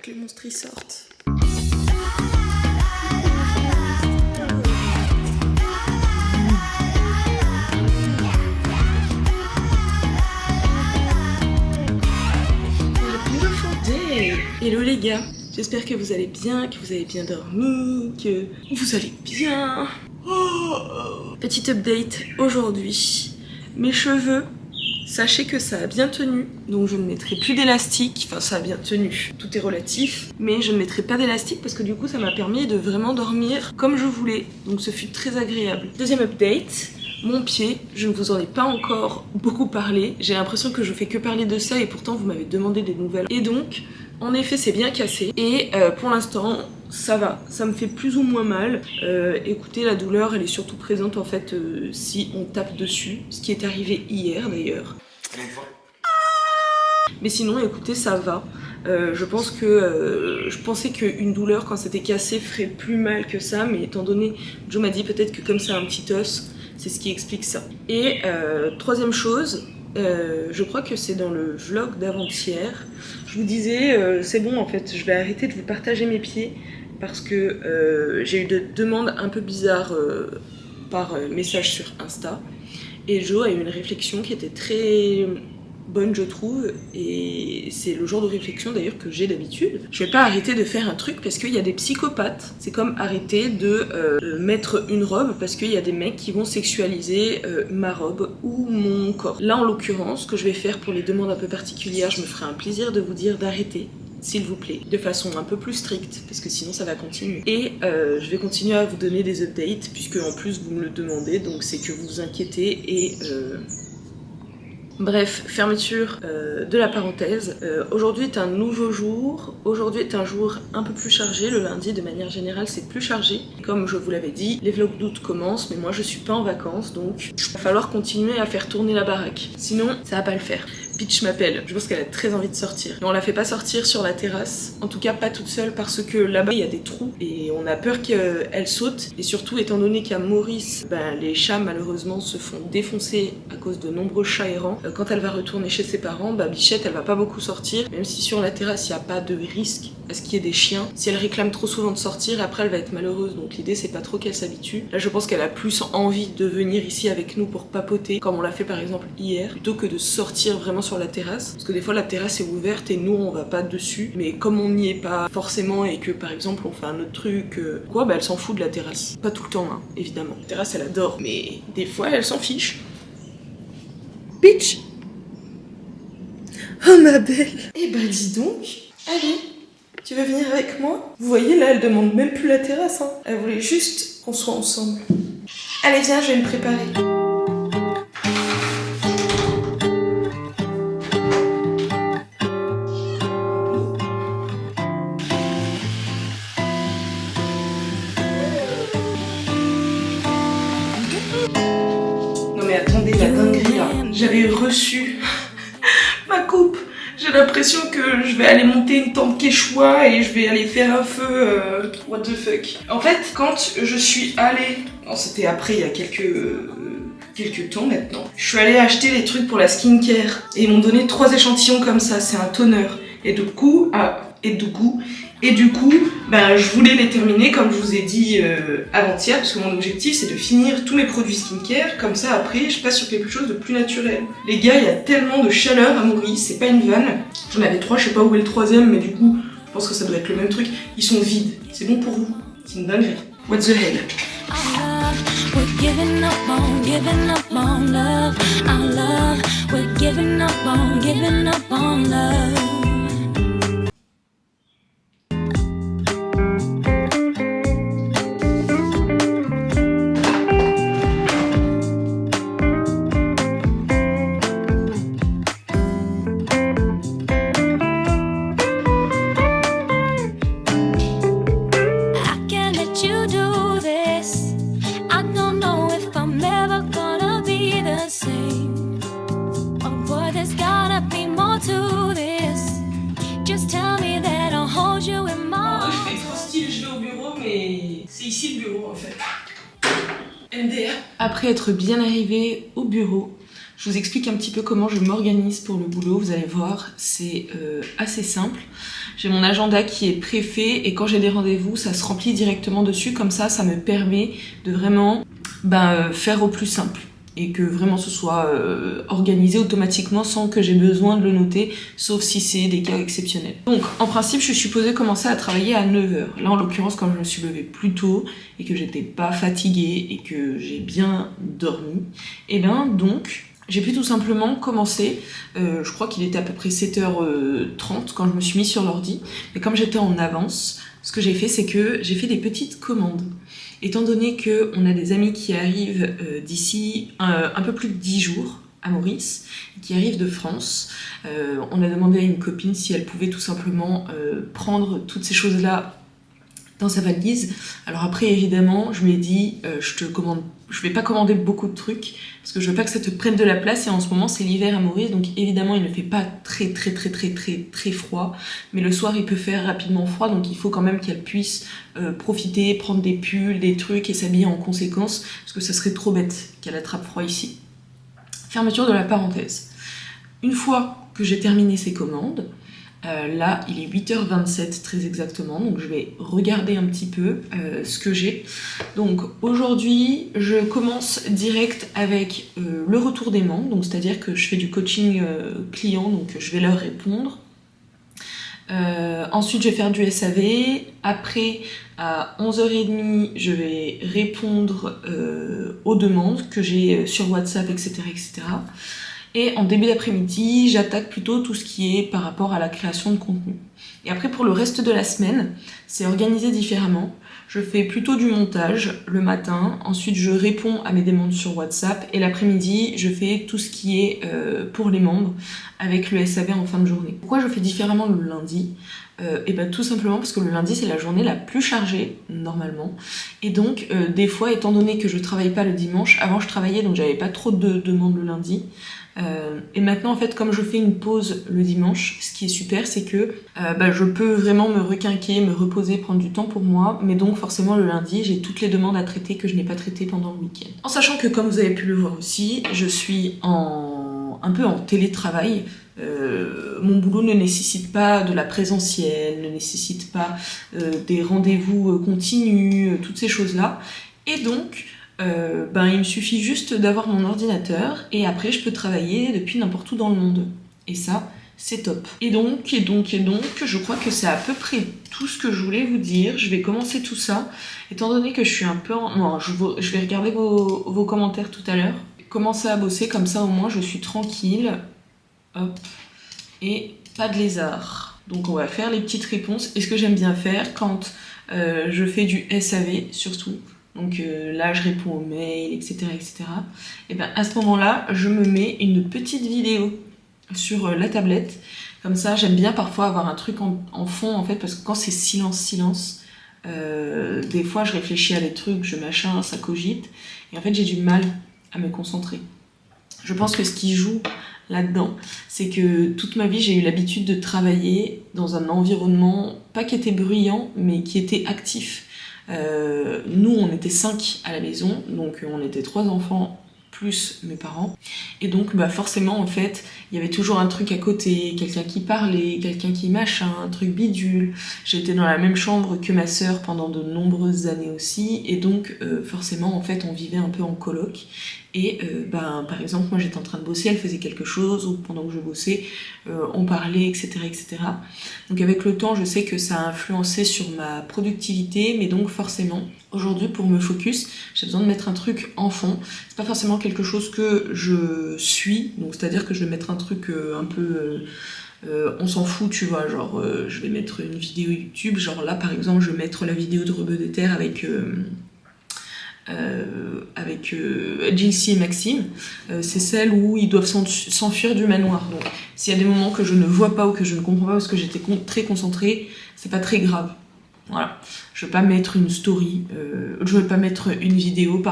que les monstres y sortent. Hello les gars, j'espère que vous allez bien, que vous avez bien dormi, que vous allez bien. Petite update aujourd'hui, mes cheveux, sachez que ça a bien tenu, donc je ne mettrai plus d'élastique, enfin ça a bien tenu, tout est relatif, mais je ne mettrai pas d'élastique parce que du coup ça m'a permis de vraiment dormir comme je voulais, donc ce fut très agréable. Deuxième update. Mon pied, je ne vous en ai pas encore beaucoup parlé, j'ai l'impression que je fais que parler de ça et pourtant vous m'avez demandé des nouvelles. Et donc, en effet c'est bien cassé et pour l'instant ça va, ça me fait plus ou moins mal. Écoutez, la douleur elle est surtout présente en fait si on tape dessus, ce qui est arrivé hier d'ailleurs. Mais sinon écoutez ça va. Je pensais qu'une douleur quand c'était cassé ferait plus mal que ça, mais étant donné, Joe m'a dit peut-être que comme c'est un petit os, c'est ce qui explique ça. Et troisième chose, je crois que c'est dans le vlog d'avant-hier, je vous disais c'est bon en fait, je vais arrêter de vous partager mes pieds parce que j'ai eu des demandes un peu bizarres par message sur Insta et Joe a eu une réflexion qui était très bonne je trouve, et c'est le genre de réflexion d'ailleurs que j'ai d'habitude. Je vais pas arrêter de faire un truc parce qu'il y a des psychopathes. C'est comme arrêter de mettre une robe parce qu'il y a des mecs qui vont sexualiser ma robe ou mon corps. Là en l'occurrence, ce que je vais faire pour les demandes un peu particulières, je me ferai un plaisir de vous dire d'arrêter, s'il vous plaît, de façon un peu plus stricte, parce que sinon ça va continuer. Et je vais continuer à vous donner des updates, puisque en plus vous me le demandez, donc c'est que vous vous inquiétez et... Bref, fermeture de la parenthèse. Aujourd'hui est un nouveau jour. Aujourd'hui est un jour un peu plus chargé. Le lundi, de manière générale, c'est plus chargé. Comme je vous l'avais dit, les vlogs d'août commencent, mais moi je suis pas en vacances, donc il va falloir continuer à faire tourner la baraque. Sinon, ça va pas le faire. Peach m'appelle, je pense qu'elle a très envie de sortir. Et on la fait pas sortir sur la terrasse, en tout cas pas toute seule parce que là-bas il y a des trous et on a peur qu'elle saute. Et surtout étant donné qu'à Maurice, les chats malheureusement se font défoncer à cause de nombreux chats errants. Quand elle va retourner chez ses parents, Bichette elle va pas beaucoup sortir, même si sur la terrasse il n'y a pas de risque à ce qu'il y ait des chiens. Si elle réclame trop souvent de sortir, après elle va être malheureuse, donc l'idée c'est pas trop qu'elle s'habitue. Là je pense qu'elle a plus envie de venir ici avec nous pour papoter, comme on l'a fait par exemple hier, plutôt que de sortir vraiment sur la terrasse, parce que des fois la terrasse est ouverte et nous on va pas dessus, mais comme on n'y est pas forcément et que par exemple on fait un autre truc, elle s'en fout de la terrasse. Pas tout le temps, hein, évidemment. La terrasse elle adore, mais des fois elle s'en fiche. Bitch! Oh ma belle! Eh ben dis donc, allez, tu veux venir avec moi? Vous voyez là, elle demande même plus la terrasse, hein. Elle voulait juste qu'on soit ensemble. Allez viens, je vais me préparer. Non mais attendez, la dinguerie là. J'avais reçu ma coupe. J'ai l'impression que je vais aller monter une tente quechua et je vais aller faire un feu. What the fuck. En fait, quand je suis allée... Non, c'était après, il y a quelques temps maintenant. Je suis allée acheter les trucs pour la skincare. Et ils m'ont donné 3 échantillons comme ça. C'est un toner. Et du coup, je voulais les terminer comme je vous ai dit avant-hier, parce que mon objectif c'est de finir tous mes produits skincare, comme ça après je passe sur quelque chose de plus naturel. Les gars, il y a tellement de chaleur à Maurice, c'est pas une vanne. J'en avais 3, je sais pas où est le 3ème, mais du coup je pense que ça doit être le même truc. Ils sont vides, c'est bon pour vous, c'est une dinguerie. What the hell? We're giving up on love. Our love, we're giving up on love. C'est ici le bureau en fait. MDR. Après être bien arrivé au bureau, Je vous explique un petit peu comment je m'organise pour le boulot, vous allez voir, c'est assez simple. J'ai mon agenda qui est préfet et quand j'ai des rendez-vous, ça se remplit directement dessus, comme ça me permet de vraiment faire au plus simple. Et que vraiment ce soit organisé automatiquement sans que j'ai besoin de le noter, sauf si c'est des cas exceptionnels. Donc en principe je suis supposée commencer à travailler à 9h. Là en l'occurrence comme je me suis levée plus tôt et que j'étais pas fatiguée et que j'ai bien dormi, et donc j'ai pu tout simplement commencer, je crois qu'il était à peu près 7h30 quand je me suis mise sur l'ordi, mais comme j'étais en avance, ce que j'ai fait c'est que j'ai fait des petites commandes. Étant donné qu'on a des amis qui arrivent d'ici un peu plus de 10 jours à Maurice, qui arrivent de France, on a demandé à une copine si elle pouvait tout simplement prendre toutes ces choses-là dans sa valise. Alors après évidemment je lui ai dit je vais pas commander beaucoup de trucs parce que je veux pas que ça te prenne de la place et en ce moment c'est l'hiver à Maurice donc évidemment il ne fait pas très froid mais le soir il peut faire rapidement froid donc il faut quand même qu'elle puisse profiter, prendre des pulls, des trucs et s'habiller en conséquence parce que ça serait trop bête qu'elle attrape froid ici. Fermeture de la parenthèse. Une fois que j'ai terminé ces commandes, là, il est 8h27 très exactement, donc je vais regarder un petit peu ce que j'ai. Donc aujourd'hui, je commence direct avec le retour des membres, donc c'est-à-dire que je fais du coaching client, donc je vais leur répondre. Ensuite, je vais faire du SAV. Après, à 11h30, je vais répondre aux demandes que j'ai sur WhatsApp, etc., etc. Et en début d'après-midi, j'attaque plutôt tout ce qui est par rapport à la création de contenu. Et après, pour le reste de la semaine, c'est organisé différemment. Je fais plutôt du montage le matin, ensuite je réponds à mes demandes sur WhatsApp, et l'après-midi, je fais tout ce qui est pour les membres, avec le SAV en fin de journée. Pourquoi je fais différemment le lundi ? Et tout simplement parce que le lundi, c'est la journée la plus chargée, normalement. Et donc, des fois, étant donné que je travaille pas le dimanche, avant je travaillais, donc j'avais pas trop de demandes le lundi. Et maintenant en fait comme je fais une pause le dimanche, ce qui est super c'est que je peux vraiment me requinquer, me reposer, prendre du temps pour moi, mais donc forcément le lundi j'ai toutes les demandes à traiter que je n'ai pas traitées pendant le week-end. En sachant que comme vous avez pu le voir aussi, je suis un peu en télétravail. Mon boulot ne nécessite pas de la présentielle, ne nécessite pas des rendez-vous continus, toutes ces choses-là. Et donc il me suffit juste d'avoir mon ordinateur et après je peux travailler depuis n'importe où dans le monde. Et ça, c'est top. Et donc, je crois que c'est à peu près tout ce que je voulais vous dire. Je vais commencer tout ça, étant donné que je suis un peu Non, je vais regarder vos commentaires tout à l'heure. Commencer à bosser, comme ça au moins je suis tranquille. Hop. Et pas de lézard. Donc on va faire les petites réponses. Et ce que j'aime bien faire quand je fais du SAV, surtout, donc là je réponds aux mails, etc. Et à ce moment-là, je me mets une petite vidéo sur la tablette. Comme ça, j'aime bien parfois avoir un truc en fond, en fait, parce que quand c'est silence, des fois je réfléchis à des trucs, ça cogite, et en fait j'ai du mal à me concentrer. Je pense que ce qui joue là-dedans, c'est que toute ma vie j'ai eu l'habitude de travailler dans un environnement, pas qui était bruyant, mais qui était actif. Nous on était 5 à la maison, donc on était 3 enfants plus mes parents, et donc forcément en fait il y avait toujours un truc à côté, quelqu'un qui parlait, quelqu'un qui machin, un truc bidule. J'étais dans la même chambre que ma sœur pendant de nombreuses années aussi, et donc forcément en fait on vivait un peu en coloc. Et par exemple, moi j'étais en train de bosser, elle faisait quelque chose, ou pendant que je bossais, on parlait, etc., etc. Donc avec le temps, je sais que ça a influencé sur ma productivité, mais donc forcément, aujourd'hui, pour me focus, j'ai besoin de mettre un truc en fond. C'est pas forcément quelque chose que je suis, donc c'est-à-dire que je vais mettre un truc un peu... on s'en fout, tu vois, genre je vais mettre une vidéo YouTube, genre là par exemple, je vais mettre la vidéo de Rebeu des Terres avec Jinxie et Maxime, c'est celle où ils doivent s'enfuir du manoir. Donc s'il y a des moments que je ne vois pas ou que je ne comprends pas parce que j'étais très concentrée, c'est pas très grave. Voilà, je vais pas mettre une story, je vais pas mettre une vidéo,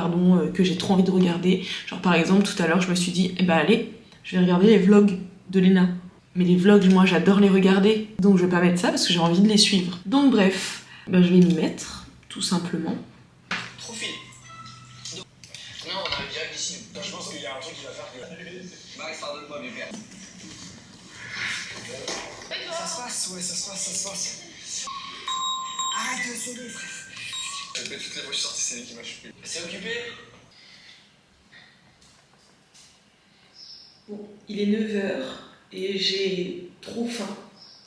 que j'ai trop envie de regarder. Genre par exemple tout à l'heure je me suis dit, allez, je vais regarder les vlogs de Léna. Mais les vlogs, moi j'adore les regarder, donc je vais pas mettre ça parce que j'ai envie de les suivre. Donc bref, je vais m'y mettre, tout simplement. Trop filé. Non, on arrive direct d'ici. Je pense qu'il y a un truc qui va faire que... ouais, ça se passe. Arrête de sonner, frère. Toutes les fois que je suis sorti, c'est lui qui m'a chopé. C'est occupé? Bon, il est 9h et j'ai trop faim.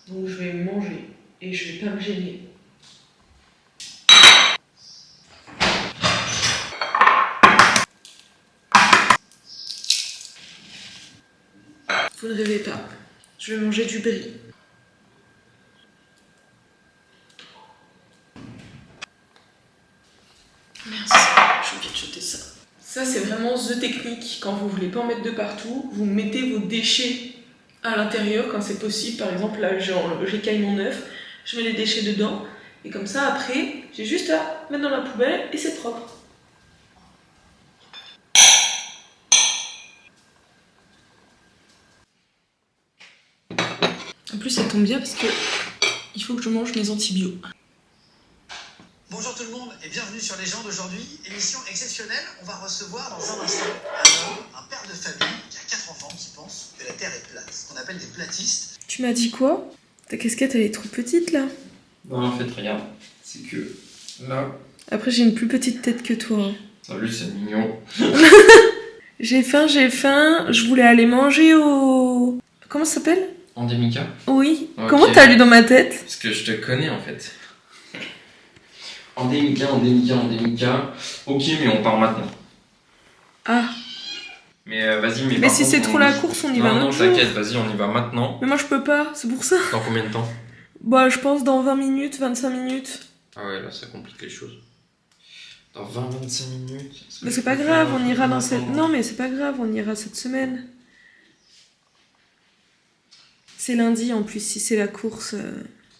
Donc je vais manger et je vais pas me gêner. Vous ne rêvez pas, je vais manger du brie. Merci, j'ai oublié de jeter ça. Ça c'est vraiment the technique, quand vous voulez pas en mettre de partout, vous mettez vos déchets à l'intérieur quand c'est possible. Par exemple là j'écaille mon œuf, je mets les déchets dedans et comme ça après j'ai juste à mettre dans la poubelle et c'est propre. En plus ça tombe bien parce que il faut que je mange mes antibiotiques. Bonjour tout le monde et bienvenue sur Légende aujourd'hui. Émission exceptionnelle, on va recevoir dans un instant un homme, un père de famille qui a 4 enfants qui pense que la Terre est plate, ce qu'on appelle des platistes. Tu m'as dit quoi? Ta casquette elle est trop petite là. Non, en fait, regarde, c'est que là. Après j'ai une plus petite tête que toi. Salut, c'est mignon. J'ai faim, je voulais aller manger au... Comment ça s'appelle? Endémica? Oui. Ok. Comment t'as lu dans ma tête? Parce que je te connais en fait. Endémica. Ok, mais on part maintenant. Ah. Mais vas-y, mais. Mais par si contre, c'est trop la course, on y va un Non, autre jour. t'inquiète, vas-y, on y va maintenant. Mais moi je peux pas, c'est pour ça. Dans combien de temps? Bah je pense dans 20 minutes, 25 minutes. Ah ouais, là ça complique les choses. Dans 20-25 minutes. Mais c'est pas grave, on ira dans cette... Non mais c'est pas grave, on ira cette semaine. C'est lundi en plus, si c'est la course...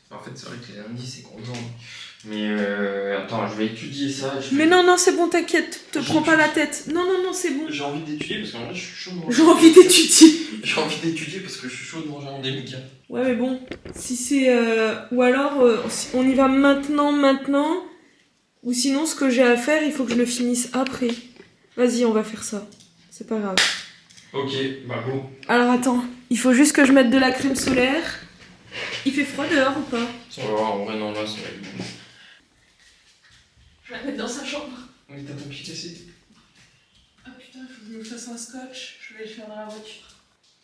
En fait, c'est vrai que les lundis c'est content. Mais attends, je vais étudier ça. Mais non, c'est bon, t'inquiète, te prends pas la tête. Non, c'est bon. J'ai envie d'étudier parce qu'en vrai je suis chaud de manger. J'ai envie d'étudier. J'ai envie d'étudier parce que je suis chaud de manger Endémica. Ouais mais bon, si c'est... Ou alors, on y va maintenant. Ou sinon, ce que j'ai à faire, il faut que je le finisse après. Vas-y, on va faire ça. C'est pas grave. Ok, bah go. Alors attends, il faut juste que je mette de la crème solaire. Il fait froid dehors ou pas? Ça va, en vrai non, là ça va être bon. Je vais la mettre dans sa chambre. Mais t'as ton pied cassé. Ah putain, il faut que je me fasse un scotch. Je vais le faire dans la voiture.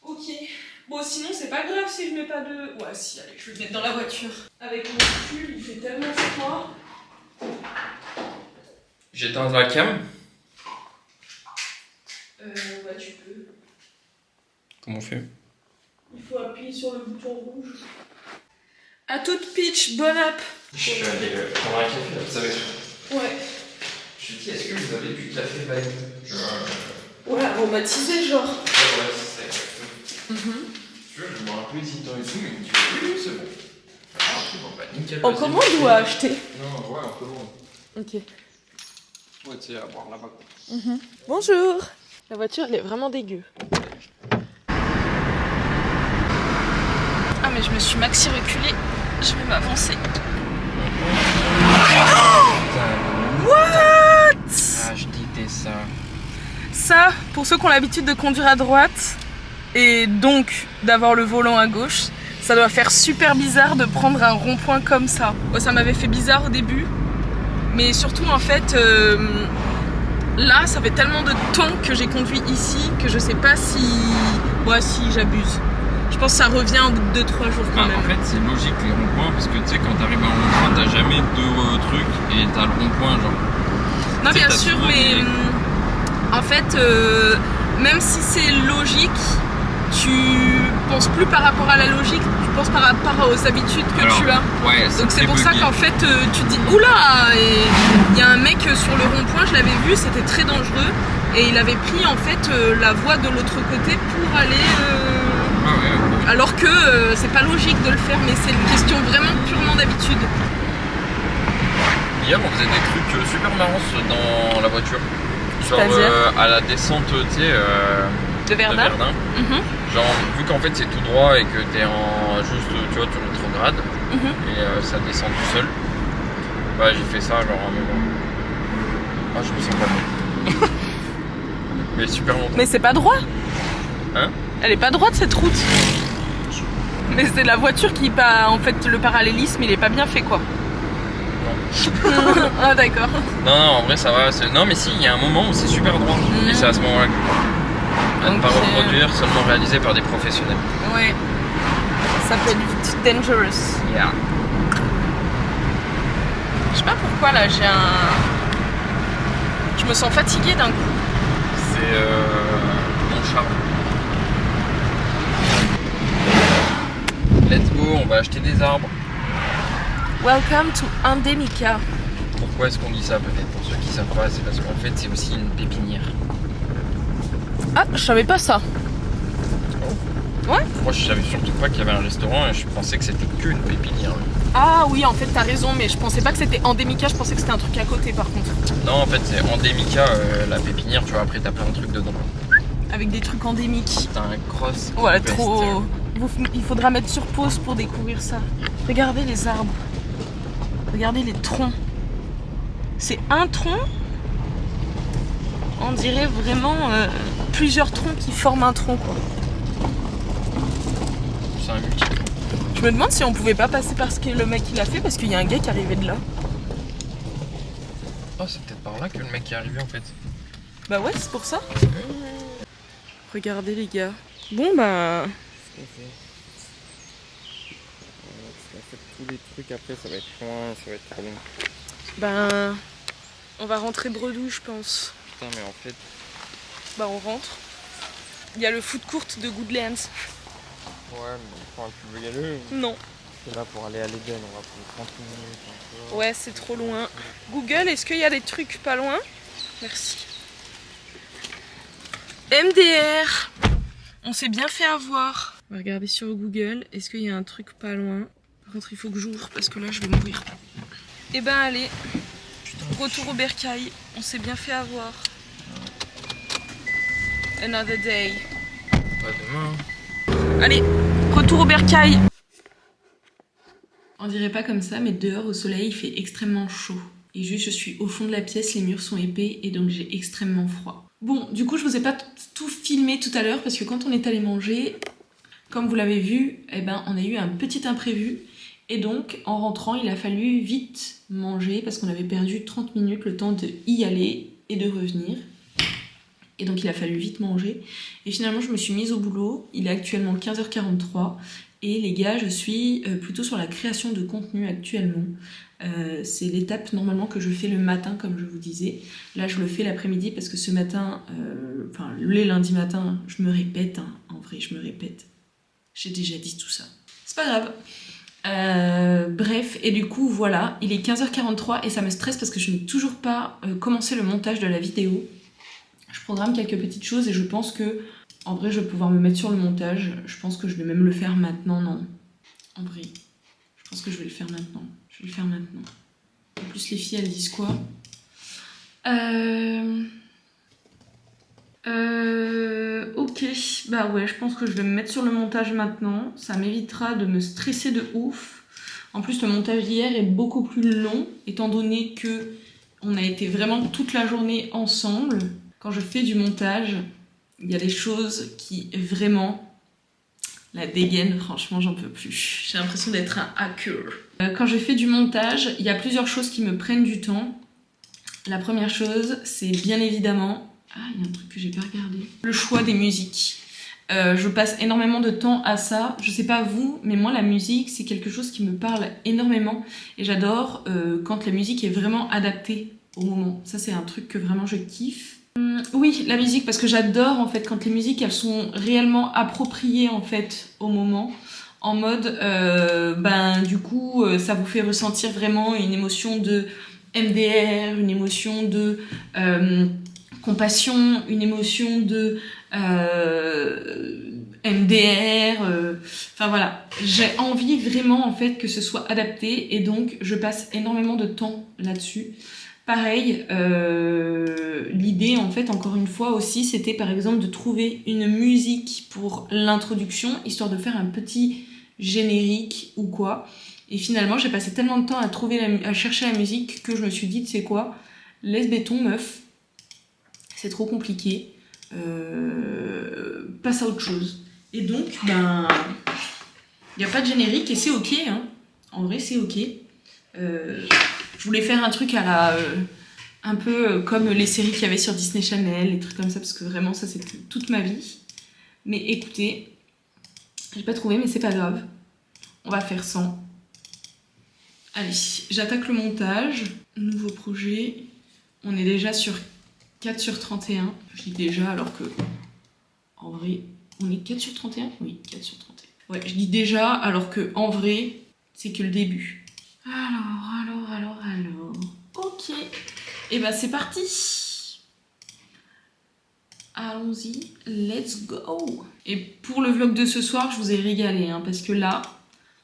Ok. Bon, sinon, c'est pas grave si je mets pas de... Ouais, si, allez, je vais le mettre dans la voiture. Avec mon pull, il fait tellement froid. J'éteins la cam. Ouais, tu peux. Comment on fait? Il faut appuyer sur le bouton rouge. À toute pitch, bon app. Je vais aller prendre un café, là, vous savez. Ouais. Je me dis, est-ce que vous avez du café vanille? Ouais, aromatisé, genre. Ouais, c'est ça. Tu vois, je bois un peu hésitant et tout, mais il me dit, oui, c'est bon. Ah, ok, bon, bah, nickel. En vas-y. commande ou à acheter? Non, ouais, en commande. Ok. Ouais, tu sais, à boire là-bas. Bonjour. La voiture, elle est vraiment dégueu. Ah, mais je me suis maxi reculée. Je vais m'avancer. What? Ah, je déteste ça. Ça, pour ceux qui ont l'habitude de conduire à droite et donc d'avoir le volant à gauche, ça doit faire super bizarre de prendre un rond-point comme ça. Moi, ça m'avait fait bizarre au début, mais surtout en fait, là, ça fait tellement de temps que j'ai conduit ici que je sais pas si... Ouais, si j'abuse. Je pense que ça revient au bout de 2-3 jours quand même. En fait, c'est logique les ronds-points parce que tu sais, quand t'arrives à un rond-point, t'as jamais deux trucs et t'as le rond-point, genre. Non, Tu sais, bien t'as sûr, souvent mais des- en fait, même si c'est logique, tu penses plus par rapport à la logique, tu penses par rapport aux habitudes que Alors, tu as. Ouais, Donc c'est très pour ça bugué. qu'en fait, tu te dis oula, et il y a un mec sur le rond-point, je l'avais vu, c'était très dangereux, et il avait pris en fait la voie de l'autre côté pour aller. Ah ouais. Alors que c'est pas logique de le faire, mais c'est une question vraiment purement d'habitude. Hier, on faisait des trucs super marrants dans la voiture. Genre C'est-à-dire à la descente, tu sais, De de Verdun. Verdun. Genre, vu qu'en fait c'est tout droit et que t'es en juste, tu vois, tu rétrogrades et ça descend tout seul. Bah, j'ai fait ça, genre, à un moment. Ah, je me sens pas bien. Mais super longtemps. Mais c'est pas droit. Hein? Elle est pas droite cette route. Mais c'est la voiture qui pas... En fait, le parallélisme, il est pas bien fait, quoi. Non. Ah, d'accord. Non, en vrai, ça va. Non, mais si, il y a un moment où c'est super droit. Et c'est à ce moment-là. À ne pas reproduire, seulement réalisé par des professionnels. Ouais. Ça peut être vite dangerous. Yeah. Je sais pas pourquoi, là, j'ai un... Je me sens fatiguée d'un coup. C'est mon charme. Let's go, on va acheter des arbres. Welcome to Endemica. Pourquoi est-ce qu'on dit ça peut-être pour ceux qui savent pas? C'est parce qu'en fait c'est aussi une pépinière. Ah, je savais pas ça. Ouais. Moi je savais surtout pas qu'il y avait un restaurant et je pensais que c'était qu'une pépinière. Ah oui, en fait t'as raison, mais je pensais pas que c'était Endemica, je pensais que c'était un truc à côté par contre. Non, en fait c'est Endemica, la pépinière, tu vois, après t'as plein de trucs dedans. Avec des trucs endémiques. T'as un cross. Voilà, trop... Il faudra mettre sur pause pour découvrir ça. Regardez les arbres. Regardez les troncs. C'est un tronc. On dirait vraiment plusieurs troncs qui forment un tronc, quoi. C'est un multiple. Je me demande si on pouvait pas passer par ce que le mec il a fait, parce qu'il y a un gars qui arrivait de là. Oh, c'est peut-être par là que le mec est arrivé en fait. Bah ouais, c'est pour ça. Regardez les gars. Bon bah... Tous les trucs après ça va être loin, ça va être trop long. Ben... On va rentrer bredouille, je pense. Putain, mais en fait... Bah on rentre. Il y a le food court de Goodlands. Ouais, mais enfin, tu veux y aller? Non. C'est là pour aller à l'Eden, on va prendre 30 minutes encore. Ouais, c'est trop loin. Google, est-ce qu'il y a des trucs pas loin? Merci. MDR. On s'est bien fait avoir. On va regarder sur Google, est-ce qu'il y a un truc pas loin? Par contre, il faut que j'ouvre parce que là, je vais mourir. Eh ben, allez. Retour au bercail. On s'est bien fait avoir. Another day. Pas demain. Allez, retour au bercail. On dirait pas comme ça, mais dehors au soleil, il fait extrêmement chaud. Et juste, je suis au fond de la pièce, les murs sont épais et donc j'ai extrêmement froid. Bon, du coup, je vous ai pas tout filmé tout à l'heure parce que quand on est allé manger, comme vous l'avez vu, eh ben, on a eu un petit imprévu. Et donc, en rentrant, il a fallu vite manger parce qu'on avait perdu 30 minutes le temps d'y aller et de revenir. Et donc, il a fallu vite manger. Et finalement, je me suis mise au boulot. Il est actuellement 15h43. Et les gars, je suis plutôt sur la création de contenu actuellement. C'est l'étape normalement que je fais le matin, comme je vous disais. Là, je le fais l'après-midi parce que ce matin, les lundis matins, je me répète. Hein. En vrai, je me répète. J'ai déjà dit tout ça. C'est pas grave. Bref, et du coup, voilà. Il est 15h43 et ça me stresse parce que je n'ai toujours pas commencé le montage de la vidéo. Je programme quelques petites choses et je pense que, en vrai, je vais pouvoir me mettre sur le montage. Je pense que je vais même le faire maintenant, non. En vrai, je pense que je vais le faire maintenant. Je vais le faire maintenant. En plus, les filles, elles disent quoi? Ok, bah ouais, je pense que je vais me mettre sur le montage maintenant. Ça m'évitera de me stresser de ouf. En plus, le montage d'hier est beaucoup plus long, étant donné que on a été vraiment toute la journée ensemble. Quand je fais du montage, il y a des choses qui vraiment la dégaine, franchement j'en peux plus. J'ai l'impression d'être un hacker. Quand je fais du montage, il y a plusieurs choses qui me prennent du temps. La première chose, c'est bien évidemment... Ah, il y a un truc que j'ai pas regardé. Le choix des musiques. Je passe énormément de temps à ça. Je sais pas vous, mais moi la musique, c'est quelque chose qui me parle énormément. Et j'adore quand la musique est vraiment adaptée au moment. Ça, c'est un truc que vraiment je kiffe. Oui, la musique, parce que j'adore en fait quand les musiques elles sont réellement appropriées en fait au moment, en mode du coup ça vous fait ressentir vraiment une émotion de MDR, une émotion de compassion, une émotion de MDR, enfin voilà, j'ai envie vraiment en fait que ce soit adapté et donc je passe énormément de temps là-dessus. Pareil, l'idée en fait encore une fois aussi c'était par exemple de trouver une musique pour l'introduction histoire de faire un petit générique ou quoi et finalement j'ai passé tellement de temps à chercher la musique que je me suis dit tu sais quoi, laisse béton meuf, c'est trop compliqué, passe à autre chose et donc Il n'y a pas de générique et c'est ok, hein. En vrai, c'est ok. Je voulais faire un truc à la... un peu comme les séries qu'il y avait sur Disney Channel, les trucs comme ça, parce que vraiment, ça, c'était toute ma vie. Mais écoutez, j'ai pas trouvé, mais c'est pas grave. On va faire sans. Allez, j'attaque le montage. Nouveau projet. On est déjà sur 4 sur 31. Je dis déjà alors que... En vrai, on est 4 sur 31 ? Oui, 4 sur 31. Ouais, je dis déjà alors que en vrai, c'est que le début. Alors. Ok. Et bah c'est parti. Allons-y, let's go. Et pour le vlog de ce soir, je vous ai régalé, hein, parce que là,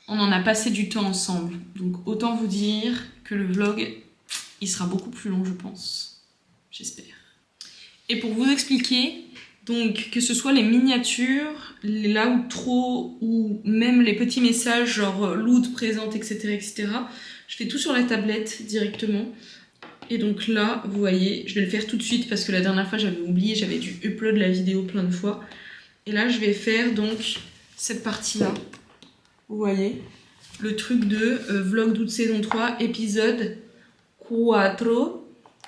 on en a passé du temps ensemble. Donc autant vous dire que le vlog, il sera beaucoup plus long, je pense. J'espère. Et pour vous expliquer, donc que ce soit les miniatures, les l'outro ou même les petits messages genre loot, présente, etc. Je fais tout sur la tablette directement. Et donc là, vous voyez, je vais le faire tout de suite parce que la dernière fois j'avais oublié, j'avais dû upload la vidéo plein de fois. Et là, je vais faire donc cette partie-là. Vous voyez, le truc de vlog d'août saison 3, épisode 4.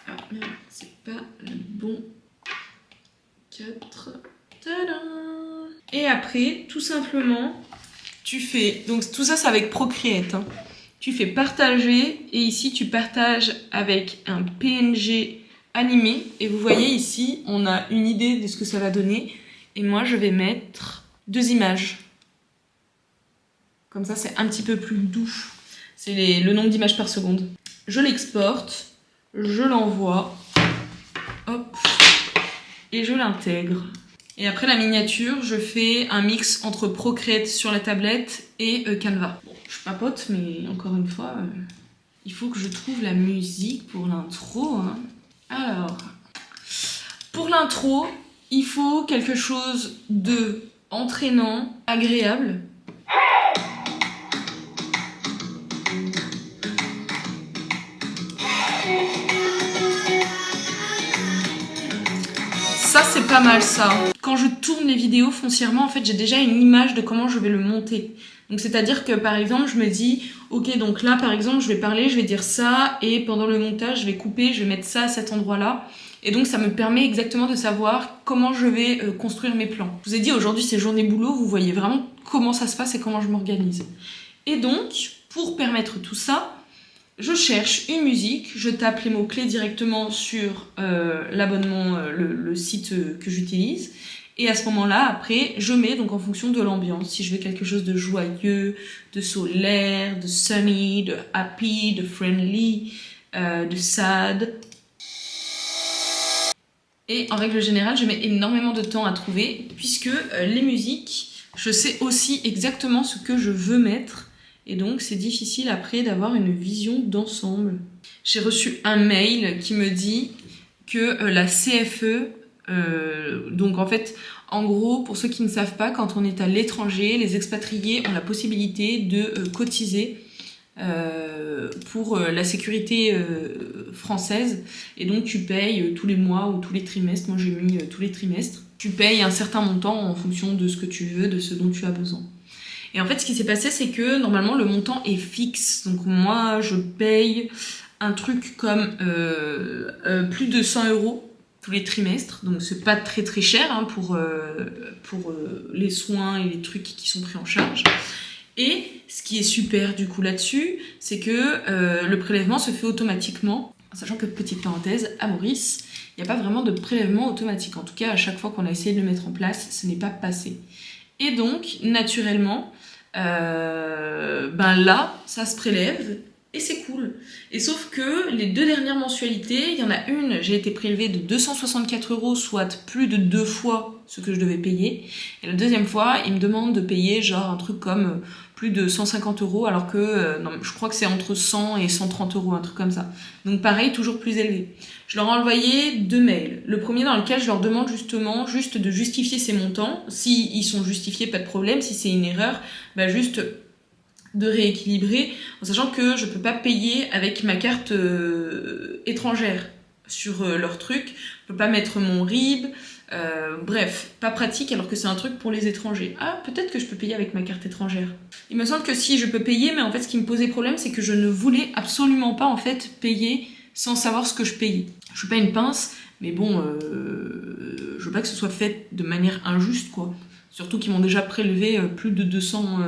Ah merde, c'est pas le bon 4. Tadam! Et après, tout simplement, tu fais... Donc tout ça, c'est avec Procreate, hein. Tu fais partager et ici tu partages avec un PNG animé et vous voyez ici on a une idée de ce que ça va donner et moi je vais mettre 2 images. Comme ça c'est un petit peu plus doux. C'est le nombre d'images par seconde. Je l'exporte, je l'envoie, hop, et je l'intègre. Et après la miniature, je fais un mix entre Procreate sur la tablette et Canva. Bon, je papote, mais encore une fois, il faut que je trouve la musique pour l'intro, hein. Alors, pour l'intro, il faut quelque chose de entraînant, agréable. Ça, c'est pas mal, ça. Quand je tourne les vidéos foncièrement, en fait, j'ai déjà une image de comment je vais le monter. Donc, c'est-à-dire que, par exemple, je me dis, ok, donc là, par exemple, je vais parler, je vais dire ça, et pendant le montage, je vais couper, je vais mettre ça à cet endroit-là. Et donc, ça me permet exactement de savoir comment je vais construire mes plans. Je vous ai dit, aujourd'hui, c'est journée boulot, vous voyez vraiment comment ça se passe et comment je m'organise. Et donc, pour permettre tout ça, je cherche une musique, je tape les mots-clés directement sur l'abonnement, le site que j'utilise. Et à ce moment-là, après, je mets donc en fonction de l'ambiance. Si je veux quelque chose de joyeux, de solaire, de sunny, de happy, de friendly, de sad. Et en règle générale, je mets énormément de temps à trouver puisque les musiques, je sais aussi exactement ce que je veux mettre. Et donc, c'est difficile après d'avoir une vision d'ensemble. J'ai reçu un mail qui me dit que la CFE, donc en fait, en gros, pour ceux qui ne savent pas, quand on est à l'étranger, les expatriés ont la possibilité de cotiser pour la sécurité française. Et donc, tu payes tous les mois ou tous les trimestres. Moi, j'ai mis tous les trimestres. Tu payes un certain montant en fonction de ce que tu veux, de ce dont tu as besoin. Et en fait, ce qui s'est passé, c'est que normalement, le montant est fixe. Donc moi, je paye un truc comme plus de 100 € tous les trimestres. Donc c'est pas très très cher hein, pour les soins et les trucs qui sont pris en charge. Et ce qui est super du coup là-dessus, c'est que le prélèvement se fait automatiquement. Sachant que, petite parenthèse, à Maurice, il n'y a pas vraiment de prélèvement automatique. En tout cas, à chaque fois qu'on a essayé de le mettre en place, ce n'est pas passé. Et donc, naturellement, ben là, ça se prélève et c'est cool. Et sauf que les 2 dernières mensualités, il y en a une, j'ai été prélevée de 264 €, soit plus de 2 fois ce que je devais payer. Et la deuxième fois, ils me demandent de payer genre un truc comme plus de 150 €, alors que non, je crois que c'est entre 100 et 130 €, un truc comme ça. Donc pareil, toujours plus élevé. Je leur ai envoyé 2 mails. Le premier dans lequel je leur demande justement juste de justifier ces montants. Si ils sont justifiés, pas de problème. Si c'est une erreur, bah juste de rééquilibrer, en sachant que je peux pas payer avec ma carte étrangère sur leur truc. Je peux pas mettre mon RIB, Bref, pas pratique alors que c'est un truc pour les étrangers. Ah, peut-être que je peux payer avec ma carte étrangère. Il me semble que si, je peux payer, mais en fait ce qui me posait problème, c'est que je ne voulais absolument pas en fait payer sans savoir ce que je payais. Je suis pas une pince, mais bon, je veux pas que ce soit fait de manière injuste, quoi. Surtout qu'ils m'ont déjà prélevé plus de 200...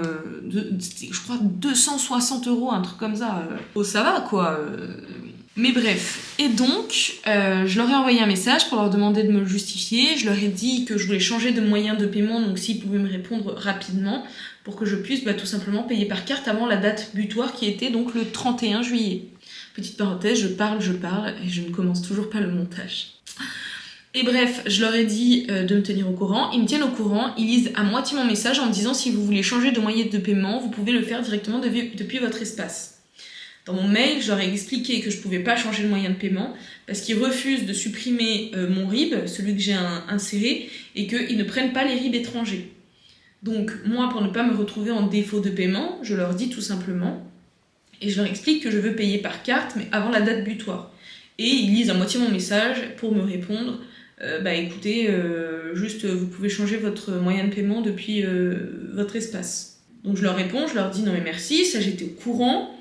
je crois 260 €, un truc comme ça. Oh, ça va, quoi. Mais bref. Et donc, je leur ai envoyé un message pour leur demander de me le justifier. Je leur ai dit que je voulais changer de moyen de paiement, donc s'ils pouvaient me répondre rapidement, pour que je puisse tout simplement payer par carte avant la date butoir qui était donc le 31 juillet. Petite parenthèse, je parle, et je ne commence toujours pas le montage. Et bref, je leur ai dit de me tenir au courant. Ils me tiennent au courant, ils lisent à moitié mon message en me disant si vous voulez changer de moyen de paiement, vous pouvez le faire directement depuis votre espace. Dans mon mail, je leur ai expliqué que je pouvais pas changer de moyen de paiement parce qu'ils refusent de supprimer mon RIB, celui que j'ai inséré, et qu'ils ne prennent pas les RIB étrangers. Donc moi, pour ne pas me retrouver en défaut de paiement, je leur dis tout simplement, et je leur explique que je veux payer par carte, mais avant la date butoir. Et ils lisent à moitié mon message pour me répondre écoutez, juste vous pouvez changer votre moyen de paiement depuis votre espace. Donc je leur réponds, je leur dis non mais merci, ça j'étais au courant.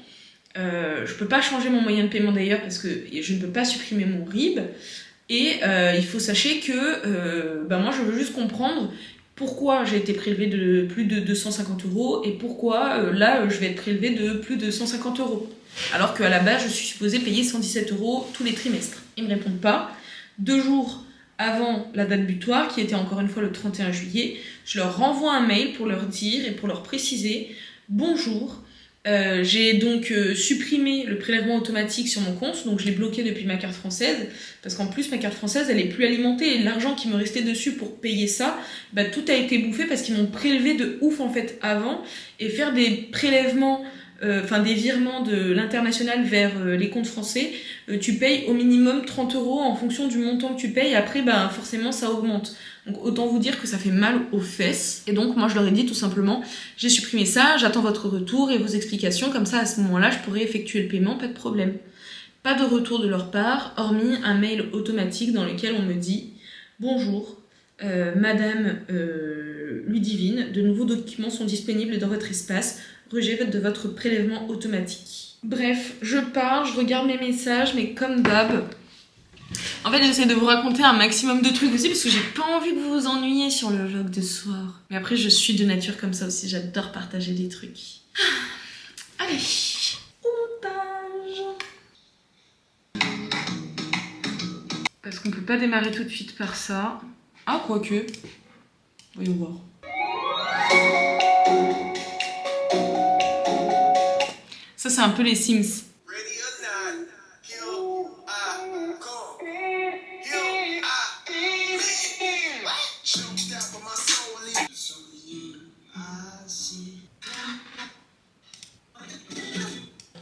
Je peux pas changer mon moyen de paiement d'ailleurs parce que je ne peux pas supprimer mon RIB. Et il faut sachez que moi je veux juste comprendre pourquoi j'ai été prélevée de plus de 250 € et pourquoi là je vais être prélevée de plus de 150 €. Alors qu'à la base je suis supposée payer 117 € tous les trimestres. Ils me répondent pas. 2 jours avant la date butoir, qui était encore une fois le 31 juillet, je leur renvoie un mail pour leur dire et pour leur préciser « Bonjour, j'ai donc supprimé le prélèvement automatique sur mon compte, donc je l'ai bloqué depuis ma carte française, parce qu'en plus ma carte française elle est plus alimentée et l'argent qui me restait dessus pour payer ça, tout a été bouffé parce qu'ils m'ont prélevé de ouf en fait avant, et faire des prélèvements... des virements de l'international vers les comptes français, tu payes au minimum 30 € en fonction du montant que tu payes. Après, forcément, ça augmente. Donc, autant vous dire que ça fait mal aux fesses. Et donc, moi, je leur ai dit tout simplement, j'ai supprimé ça, j'attends votre retour et vos explications. Comme ça, à ce moment-là, je pourrai effectuer le paiement, pas de problème. Pas de retour de leur part, hormis un mail automatique dans lequel on me dit « Bonjour, Madame Ludivine, de nouveaux documents sont disponibles dans votre espace. Rejet de votre prélèvement automatique. » Bref, je pars, je regarde mes messages, mais comme d'hab. En fait, j'essaie de vous raconter un maximum de trucs aussi, parce que j'ai pas envie que vous vous ennuyiez sur le vlog de soir. Mais après, je suis de nature comme ça aussi, j'adore partager des trucs. Allez, au montage. Parce qu'on peut pas démarrer tout de suite par ça. Ah, quoique. Voyons voir. Ça, c'est un peu les Sims.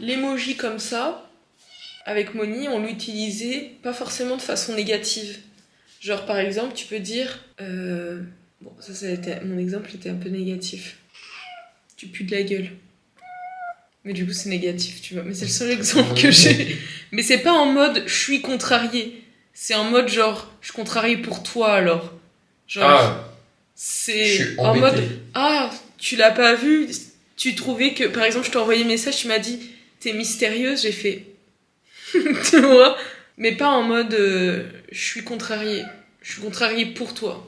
L'emoji comme ça, avec Moni, on l'utilisait pas forcément de façon négative. Genre, par exemple, tu peux dire... Bon, mon exemple était un peu négatif. Tu pues de la gueule. Mais du coup, c'est négatif, tu vois. Mais c'est le seul exemple que j'ai. Mais c'est pas en mode je suis contrariée. C'est en mode genre je suis contrariée pour toi alors. Genre, c'est en mode tu l'as pas vu. Tu trouvais que, par exemple, je t'ai envoyé un message, tu m'as dit t'es mystérieuse. J'ai fait. Tu vois. Mais pas en mode je suis contrariée. Je suis contrariée pour toi.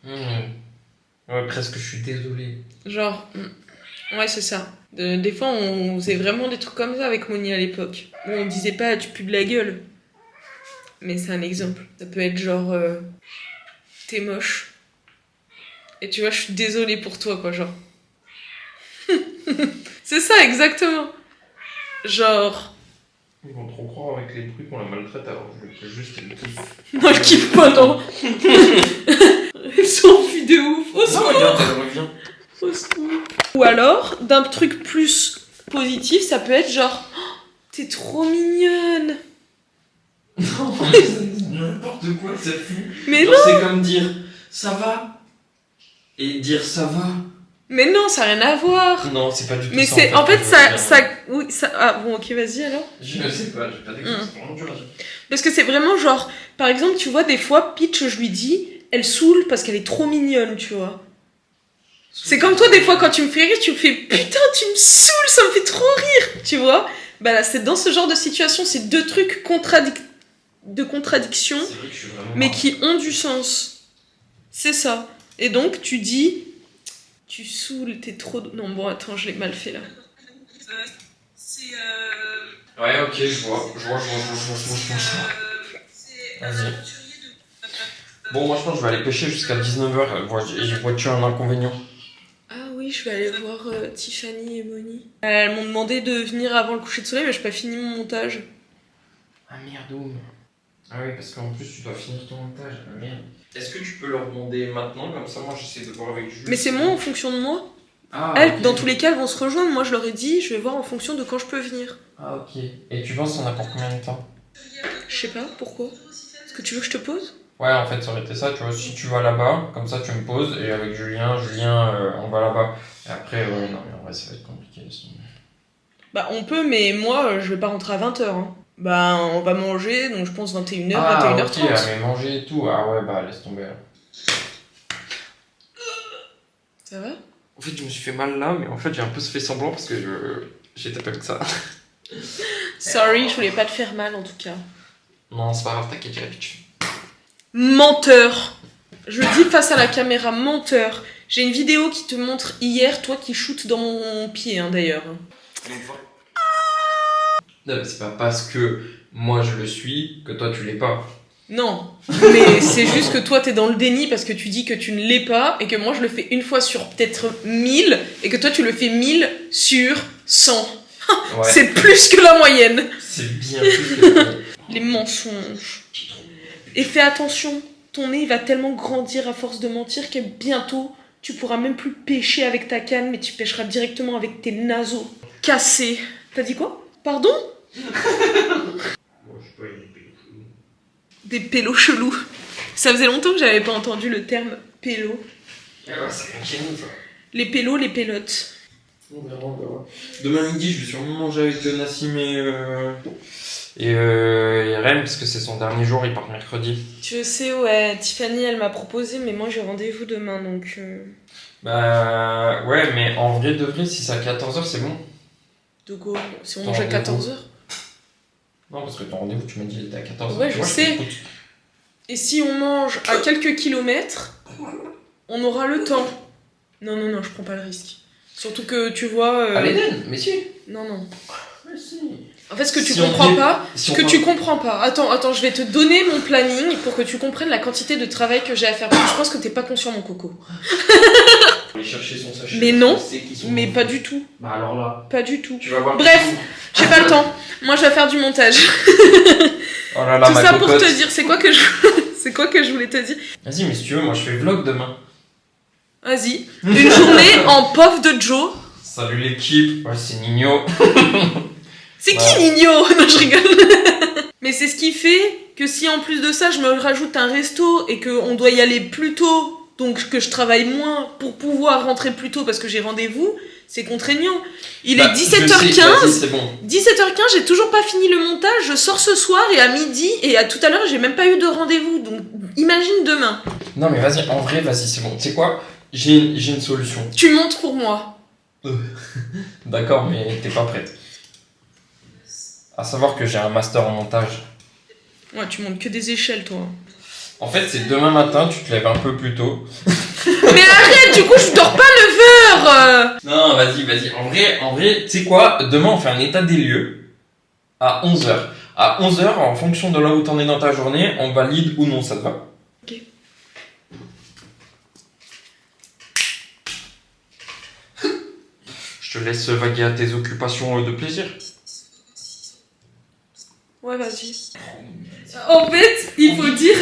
Ouais, presque je suis désolée. Genre. Ouais, c'est ça. Des fois, on faisait vraiment des trucs comme ça avec Moni à l'époque. Où on disait pas tu pues de la gueule. Mais c'est un exemple. Ça peut être genre t'es moche. Et tu vois, je suis désolée pour toi, quoi, genre. C'est ça, exactement. Genre. Ils vont trop croire avec les bruits qu'on la maltraite alors que juste elle kiffe. Moi, je kiffe pas, non. Elle s'enfuit de ouf. Au secours. Regarde, elle revient. Ou alors, d'un truc plus positif, ça peut être genre t'es trop mignonne. Non, n'importe quoi, ça fout. Mais genre, non. c'est comme dire ça va et dire ça va. Mais non, ça n'a rien à voir. Non, c'est pas du tout mais ça. Mais c'est en fait ça. Ah bon, ok, vas-y alors. Je sais pas, j'ai pas d'exemple, c'est vraiment dur à dire. Parce que c'est vraiment genre, par exemple, tu vois, des fois, Peach, je lui dis elle saoule parce qu'elle est trop mignonne, tu vois. C'est comme toi, des fois, quand tu me fais rire, tu me fais putain, tu me saoules, ça me fait trop rire, tu vois. Bah là, c'est dans ce genre de situation, c'est deux trucs de contradiction, mais qui ont du sens. C'est ça. Et donc, tu dis, tu saoules, t'es trop... Non, bon, attends, je l'ai mal fait, là. Ouais, ok, je vois. Vas-y. Bon, moi, je pense que je vais aller pêcher jusqu'à 19h. Et vois-tu un inconvénient? Ah oui, je vais aller voir Tiffany et Bonnie. Elles m'ont demandé de venir avant le coucher de soleil, mais j'ai pas fini mon montage. Ah merde, ah oui, parce qu'en plus, tu dois finir ton montage. Ah merde. Est-ce que tu peux leur demander maintenant? Comme ça, moi, j'essaie de voir avec Jules. Mais c'est moi en fonction de moi. Ah, Elles, okay. Dans tous les cas, elles vont se rejoindre. Moi, je leur ai dit, je vais voir en fonction de quand je peux venir. Ah, ok. Et tu penses qu'on a pour combien de temps? Je sais pas, pourquoi? Est-ce que tu veux que je te pose? Ouais, en fait, ça aurait été ça, tu vois. Si tu vas là-bas, comme ça, tu me poses. Et avec Julien, on va là-bas. Et après, ouais, non, mais en vrai, ça va être compliqué. Bah, on peut, mais moi, je vais pas rentrer à 20h. Hein. Bah, on va manger, donc je pense 21h, ah, 21h30. Ok, mais manger et tout. Ah ouais, bah, laisse tomber. Ça va? En fait, je me suis fait mal là, mais en fait, j'ai un peu fait semblant parce que j'ai tapé avec ça. Sorry, je voulais pas te faire mal en tout cas. Non, c'est pas grave, t'inquiète, j'ai l'habitude. Menteur! Je le dis face à la caméra, menteur. J'ai une vidéo qui te montre hier, toi qui shootes dans mon pied, hein, d'ailleurs. Non, mais c'est pas parce que moi je le suis que toi tu l'es pas. Non, mais c'est juste que toi t'es dans le déni parce que tu dis que tu ne l'es pas et que moi je le fais une fois sur peut-être 1000 et que toi tu le fais 1000 sur 100. Ouais. C'est plus que la moyenne. C'est bien plus que... Les mensonges. Et fais attention, ton nez il va tellement grandir à force de mentir que bientôt tu pourras même plus pêcher avec ta canne mais tu pêcheras directement avec tes naseaux cassés. T'as dit quoi? Pardon? Des pélos chelous. Ça faisait longtemps que j'avais pas entendu le terme pélo. Ah ouais, c'est inquiétant ça. Les pélos, les pélotes. On verra, on verra. Demain midi, je vais sûrement manger avec Nassim et Rem parce que c'est son dernier jour, il part mercredi. Je sais, ouais, Tiffany elle m'a proposé, mais moi j'ai rendez-vous demain donc. Bah ouais, mais en vrai de vrai, si c'est à 14h, c'est bon. De quoi? Si on Ton mange à rendez-vous. 14h? Non, parce que ton rendez-vous, tu m'as dit, il était à 14h. Ouais, je sais. Et si on mange à quelques kilomètres, on aura le temps. Non, non, non, je prends pas le risque. Surtout que tu vois. À l'Eden, mais si. Non, non. Mais si. En fait, ce que tu Si on comprends dit- pas, si ce on que va- tu comprends pas. Attends, je vais te donner mon planning pour que tu comprennes la quantité de travail que j'ai à faire. Parce que je pense que t'es pas conscient, mon coco. Aller chercher son sachet. Mais non, parce que c'est qu'ils sont- mais pas du tout. Bah alors là, Pas du tout. tu vas voir. Bref, j'ai pas le temps. Moi, je vais faire du montage. Oh là là, Tout ma ça pour cocotte. te dire, c'est quoi que je voulais te dire? Vas-y, mais si tu veux, moi je fais vlog demain. Vas-y. Une journée en pof de Joe. Salut l'équipe. Ouais, c'est Nino. C'est Ouais. qui Nino? Non, je rigole. Mais c'est ce qui fait que si en plus de ça, je me rajoute un resto et qu'on doit y aller plus tôt, donc que je travaille moins pour pouvoir rentrer plus tôt parce que j'ai rendez-vous, c'est contraignant. Il est Bah, je sais, 17h15. vas-y, c'est bon. 17h15, j'ai toujours pas fini le montage, je sors ce soir et à midi et à tout à l'heure, j'ai même pas eu de rendez-vous. Donc imagine demain. Non, mais vas-y, en vrai, vas-y, c'est bon. Tu sais quoi? J'ai une solution. Tu montes pour moi. D'accord, mais t'es pas prête. À savoir que j'ai un master en montage. Ouais, tu montes que des échelles, toi. En fait, c'est demain matin, tu te lèves un peu plus tôt. Mais arrête, du coup, je dors pas 9h. Non, vas-y. En vrai, tu sais quoi? Demain, on fait un état des lieux à 11h. À 11h, en fonction de là où t'en es dans ta journée, on valide ou non, ça te va? Ok. Je te laisse vaguer à tes occupations de plaisir. Ouais, vas-y. En fait, il faut dire,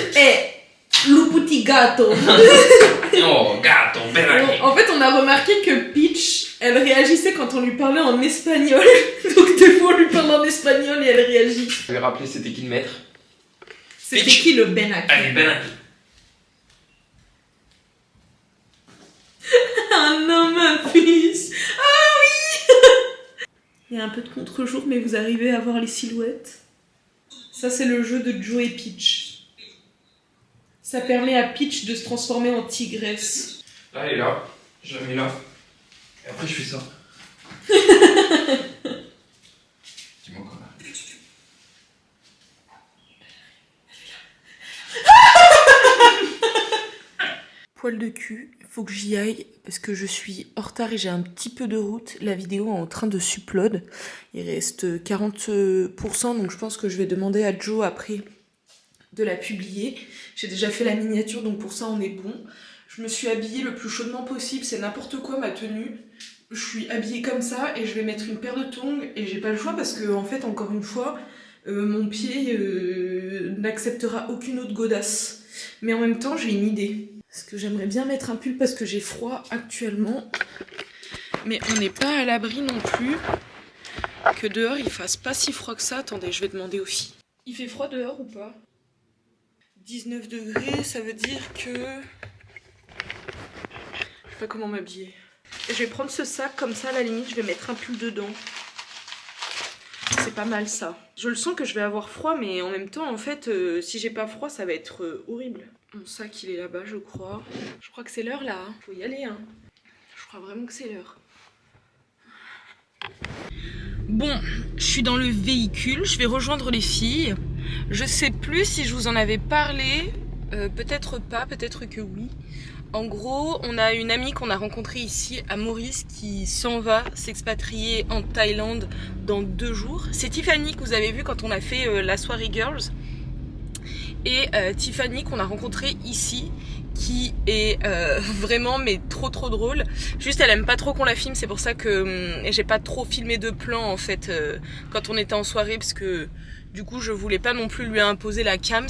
le petit gâteau. Oh, gato, bella. En fait, on a remarqué que Peach, elle réagissait quand on lui parlait en espagnol. Donc des fois, on lui parle en espagnol et elle réagit. Je vais rappeler c'était qui le maître. C'était Peach. qui le Benak? Allez, bella. Ah non, ma fils. Ah oui. Il y a un peu de contre-jour, mais vous arrivez à voir les silhouettes. Ça, c'est le jeu de Joe et Peach. Ça permet à Peach de se transformer en tigresse. Là, elle est là. Je la mets là. Et après, je fais ça. Dis-moi quoi là. Poil de cul, faut que j'y aille parce que je suis en retard et j'ai un petit peu de route. La vidéo est en train de s'upload. Il reste 40%, donc je pense que je vais demander à Joe après de la publier. J'ai déjà fait la miniature, donc pour ça on est bon. Je me suis habillée le plus chaudement possible, c'est n'importe quoi ma tenue. Je suis habillée comme ça et je vais mettre une paire de tongs et j'ai pas le choix parce que en fait encore une fois mon pied n'acceptera aucune autre godasse. Mais en même temps j'ai une idée. Parce que j'aimerais bien mettre un pull parce que j'ai froid actuellement. Mais on n'est pas à l'abri non plus que dehors il fasse pas si froid que ça. Attendez, je vais demander aux filles. Il fait froid dehors ou pas? 19 degrés, ça veut dire que... Je sais pas comment m'habiller. Je vais prendre ce sac comme ça, à la limite, je vais mettre un pull dedans. C'est pas mal ça. Je le sens que je vais avoir froid, mais en même temps, en fait, si j'ai pas froid, ça va être horrible. Mon sac, il est là-bas, je crois. Je crois que c'est l'heure, là. Faut y aller, hein. Je crois vraiment que c'est l'heure. Bon, je suis dans le véhicule. Je vais rejoindre les filles. Je sais plus si je vous en avais parlé. Peut-être pas, peut-être que oui. En gros, on a une amie qu'on a rencontrée ici à Maurice qui s'en va s'expatrier en Thaïlande dans 2 jours. C'est Tiffany que vous avez vu quand on a fait la soirée Girls. Et Tiffany qu'on a rencontrée ici, qui est vraiment mais trop drôle. Juste elle aime pas trop qu'on la filme, c'est pour ça que j'ai pas trop filmé de plans en fait quand on était en soirée, parce que du coup je voulais pas non plus lui imposer la cams.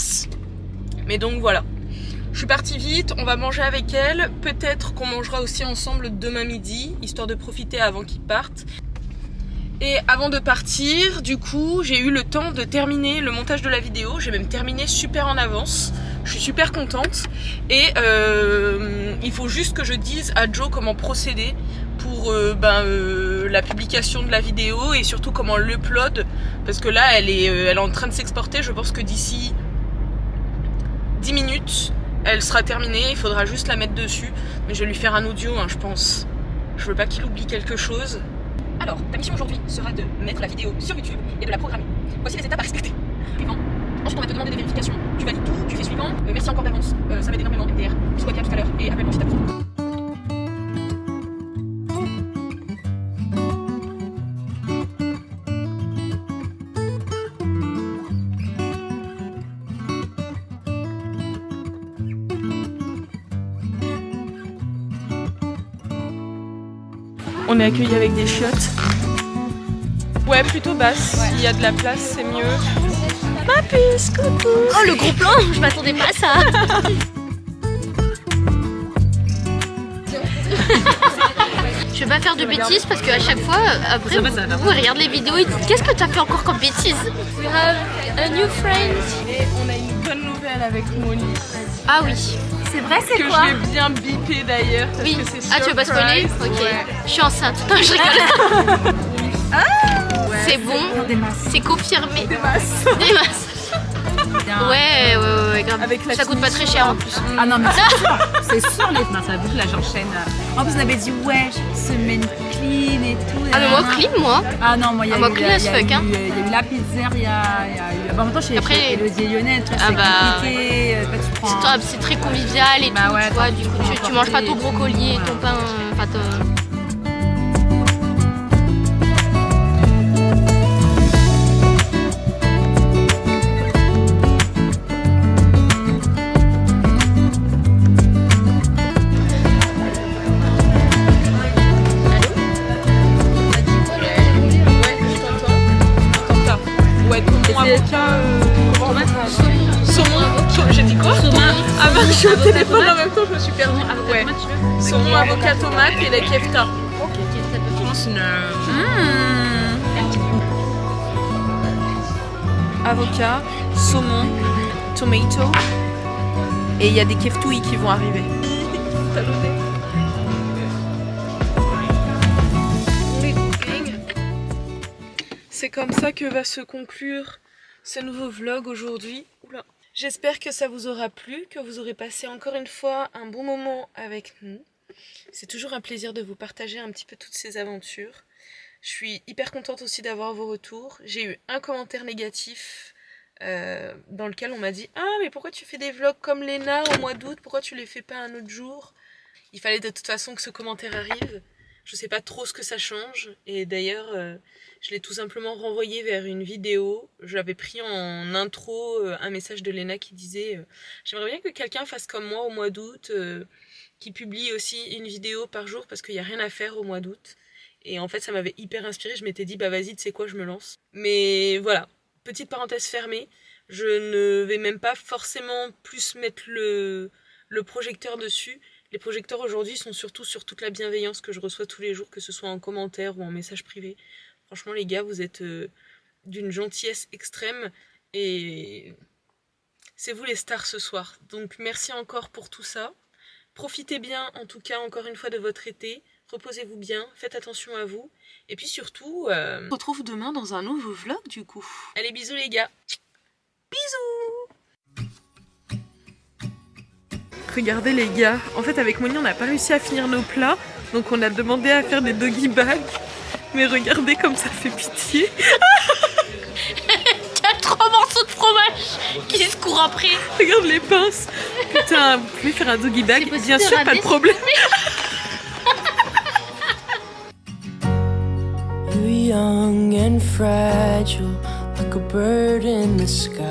Mais donc voilà. Je suis partie vite, on va manger avec elle. Peut-être qu'on mangera aussi ensemble demain midi, histoire de profiter avant qu'ils partent. Et avant de partir, du coup, j'ai eu le temps de terminer le montage de la vidéo. J'ai même terminé super en avance. Je suis super contente. Et il faut juste que je dise à Joe comment procéder pour la publication de la vidéo et surtout comment l'upload. Parce que là, elle est en train de s'exporter. Je pense que d'ici 10 minutes, elle sera terminée. Il faudra juste la mettre dessus. Mais je vais lui faire un audio, hein, je pense. Je veux pas qu'il oublie quelque chose. Alors, ta mission aujourd'hui sera de mettre la vidéo sur YouTube et de la programmer. Voici les étapes à respecter. Suivant. Ensuite, on va te demander des vérifications. Tu valides tout, tu fais suivant. Merci encore d'avance. Ça m'aide énormément, MDR. Je te dis à tout à l'heure et appelle-moi si t'as besoin. On est accueillis avec des chiottes. Ouais, plutôt basse. Ouais. S'il y a de la place, c'est mieux. Ma puce, coucou. Oh, le gros plan, je m'attendais pas à ça. Je vais pas faire de bêtises parce qu'à chaque fois, après, vous regardez les vidéos et dites qu'est-ce que t'as fait encore comme bêtises? We have a new friend. Et on a une bonne nouvelle avec Molly. Ah oui. C'est vrai, c'est quoi? Que je vais bien biper d'ailleurs. Oui. Que c'est ah, tu veux pas spoiler? Ok. Ouais. Je suis enceinte. Non, je rigole. Ouais. C'est bon. C'est confirmé. Des masses. Des masses. Ouais, grave. Ça coûte pas très cher en plus. Ah non, mais c'est sûr, non, ça va beaucoup, là j'enchaîne. En plus, on avait dit, ouais, semaine clean et tout. Ah, mais moi, clean, moi. Ah non, moi, il y a eu la pizzeria, il y a eu. En même temps, chez Elodie et Lionel, c'est compliqué. C'est très convivial et tout, tu vois. Du coup, tu manges pas ton brocoli et ton pain. J'ai dit quoi? Ah bah je suis au téléphone en même temps, je me suis perdue. Ouais. Saumon, avocat, tomate et la kefta. Avocat, saumon, tomato. Et il y a des keftouilles qui vont arriver. C'est comme ça que va se conclure ce nouveau vlog aujourd'hui. Oula. J'espère que ça vous aura plu, que vous aurez passé encore une fois un bon moment avec nous. C'est toujours un plaisir de vous partager un petit peu toutes ces aventures. Je suis hyper contente aussi d'avoir vos retours. J'ai eu un commentaire négatif dans lequel on m'a dit « Ah, mais pourquoi tu fais des vlogs comme Léna au mois d'août? Pourquoi tu les fais pas un autre jour ?» Il fallait de toute façon que ce commentaire arrive. Je sais pas trop ce que ça change. Et d'ailleurs, je l'ai tout simplement renvoyé vers une vidéo. J'avais pris en intro un message de Léna qui disait « J'aimerais bien que quelqu'un fasse comme moi au mois d'août, qui publie aussi une vidéo par jour parce qu'il n'y a rien à faire au mois d'août. » Et en fait, ça m'avait hyper inspirée. Je m'étais dit « Bah vas-y, tu sais quoi, je me lance. » Mais voilà. Petite parenthèse fermée, je ne vais même pas forcément plus mettre le projecteur dessus. Les projecteurs aujourd'hui sont surtout sur toute la bienveillance que je reçois tous les jours, que ce soit en commentaire ou en message privé. Franchement les gars, vous êtes d'une gentillesse extrême et c'est vous les stars ce soir. Donc merci encore pour tout ça. Profitez bien en tout cas encore une fois de votre été. Reposez-vous bien, faites attention à vous. Et puis surtout, on se retrouve demain dans un nouveau vlog du coup. Allez, bisous les gars. Bisous. Regardez les gars, en fait avec Moni on n'a pas réussi à finir nos plats. Donc on a demandé à faire des doggy bags. Mais regardez comme ça fait pitié. T'as 3 morceaux de fromage qui se courent après. Regarde les pinces. Putain, vous pouvez faire un doggy bag? Bien sûr, pas de problème. Young and fragile, like a bird in the sky.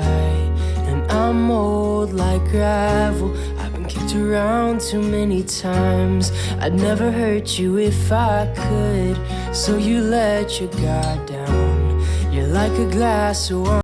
And I'm old like gravel. I've been kicked around too many times. I'd never hurt you if I could. So you let your guard down. You're like a glass of wine.